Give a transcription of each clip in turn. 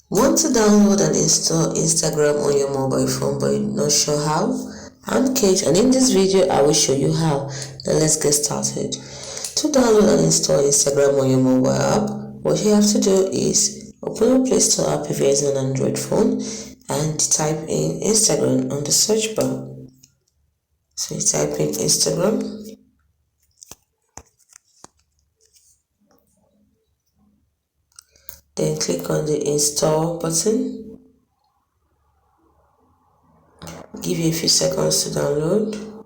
Want to download and install Instagram on your mobile phone but you're not sure how? I'm Kate, and in this video I will show you how. Now let's get started. To download and install Instagram on your mobile app, what you have to do is open your Play Store app if you're using an Android phone and type in Instagram on the search bar. So you type in Instagram. Then click on the install button. Give you a few seconds to download.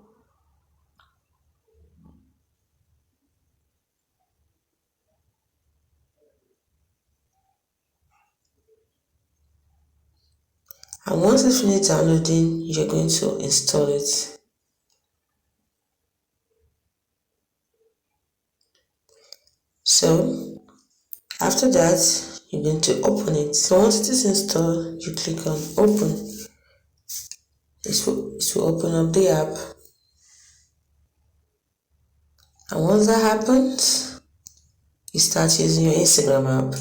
And once it's finished downloading, you're going to install it. So after that, you're going to open it. So once it is installed, you click on open. It will open up the app. And once that happens, you start using your Instagram app.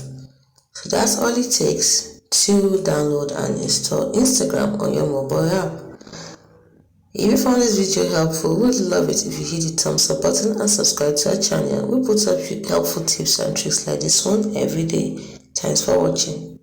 So that's all it takes to download and install Instagram on your mobile app. If you found this video helpful, we would love it if you hit the thumbs up button and subscribe to our channel. We put up helpful tips and tricks like this one every day. Thanks for watching.